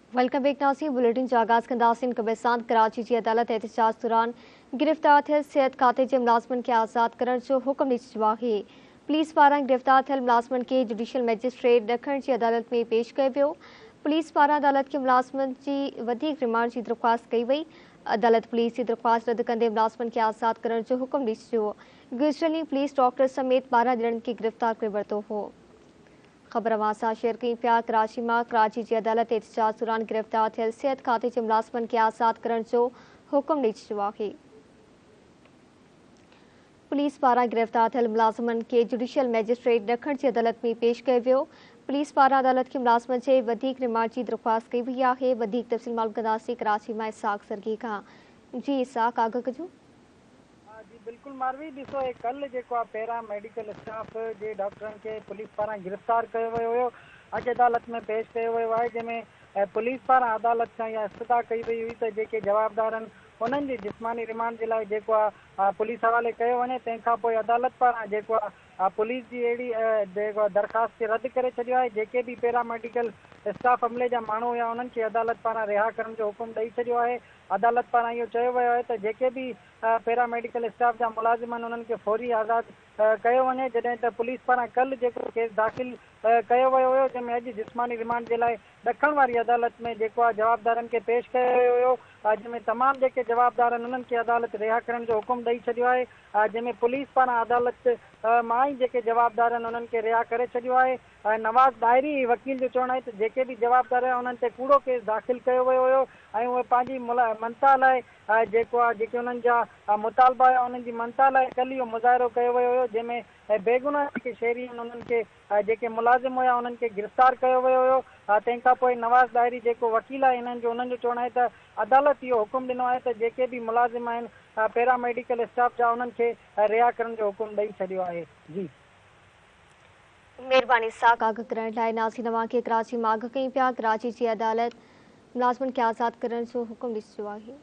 Welcome back नाज़रीन। Bulletin जो आगाज़ कंदासीं कब्रिस्तान कराची की अदालत एहतजाज दौरान गिरफ़्तार थियल सिहत खाते के मुलाज़िमन के आज़ाद करण जो हुक्म ॾिनी चुको आहे। पुलिस पारां गिरफ़्तार थियल मुलाज़िमन के जुडिशल मैजिस्ट्रेट ॾखण की अदालत में पेश कयो वियो। पुलिस पारां अदालत के मुलाज़िमन की वधीक रिमांड की दरख्वास्त कई वई। अदालत पुलिस की दरख्वास्त रद्द कंदे मुलाज़िमन के आज़ाद करण जो हुक्म ॾिनी छॾियो। गुज़िरियल ॾींहुं पुलिस डॉक्टर समेत 12 ॼणनि खे गिरफ़्तार करे वरितो हो। ख़बर अवां शेयर कई पिया। कराची में कराची की अदालत एहतजाज दौरान गिरफ़्तार थियल सिहत खाते के मुलाज़िमन के आज़ाद करण जो हुक्म ॾेई छॾियो आहे। पुलिस पारां गिरफ़्तार थियल मुलाज़िमन के जुडिशल मैजिस्ट्रेट ॾखण की अदालत में पेश कयो वियो। पुलिस पारां अदालत के मुलाज़िमन जे वधीक रिमांड की दरख्वास्त कई वई आहे। वधीक तफ़सील मालूम कंदासीं कराची में इसाक सरगी खां। जी इसाक, आगाह कजो। जी बिल्कुल मारवी ॾिसो कल जेको आहे पहिरां मेडिकल स्टाफ जे डॉक्टरनि खे पुलिस पारां गिरफ़्तार कयो वियो हुयो, अॼु अदालत में पेश कयो वियो आहे, जंहिंमें पुलिस पारां अदालत खां इहा इस्तदा कई वई हुई त जेके जवाबदार आहिनि उन्हनि जी जिस्मानी रिमांड जे लाइ जेको आहे पुलिस हवाले कयो वञे। तंहिंखां पोइ अदालत पारां जेको आहे पुलिस जी अहिड़ी जेको दरख़्वास्त खे रद्द करे छॾियो आहे। जेके बि पैरामेडिकल स्टाफ अमले जा माण्हू हुया उन्हनि खे अदालत पारां रिहा करण जो हुकुम ॾेई छॾियो आहे। अदालत पारां इहो चयो वियो आहे त जेके बि पैरामेडिकल स्टाफ जा मुलाज़िम आहिनि उन्हनि खे फौरी आज़ाद कयो वञे। जॾहिं त पुलिस पारां कल्ह जेको केस दाख़िल कयो वियो हुयो, जंहिंमें अॼु जिस्मानी रिमांड जे लाइ ॾखण वारी अदालत में जेको आहे जवाबदारनि खे पेश कयो वियो हुयो, जंहिंमें तमामु जेके जवाबदार आहिनि उन्हनि खे अदालत रिहा करण जो हुकुम ॾेई छॾियो आहे। जंहिंमें पुलिस पारां अदालत मां ई जेके जवाबदार आहिनि उन्हनि खे रिहा करे छॾियो आहे। नवाज़ दायरी वकील जो चवणु आहे त जेके बि जवाबदार आहिनि उन्हनि ते कूड़ो केस दाख़िल कयो वियो हुयो ऐं उहे पंहिंजी मनता लाइ जेको आहे जेके उन्हनि जा मुतालबा हुया उन्हनि जी मनता लाइ कल्ह इहो मुज़ाहिरो कयो वियो हुयो, जंहिंमें बेगुनाह जेके शहरी आहिनि उन्हनि खे जेके मुलाज़िम हुया उन्हनि खे गिरफ़्तार कयो वियो हुयो। तंहिंखां पोइ नवाज़ दायरी जेको वकील आहे हिननि जो उन्हनि जो चवणु आहे त अदालत इहो हुकुम ॾिनो आहे त जेके बि मुलाज़िम आहिनि पैरामेडिकल स्टाफ जा उन्हनि खे रिहा करण जो हुकुम ॾेई छॾियो आहे। जी मेहरबानी साक आगाह करण लाइ। नाज़रीन अवां खे कराची मां आगाह कई पिया। कराची की अदालत मुलाज़िमन के आज़ाद करण जो हुकुम ॾेई छॾियो आहे।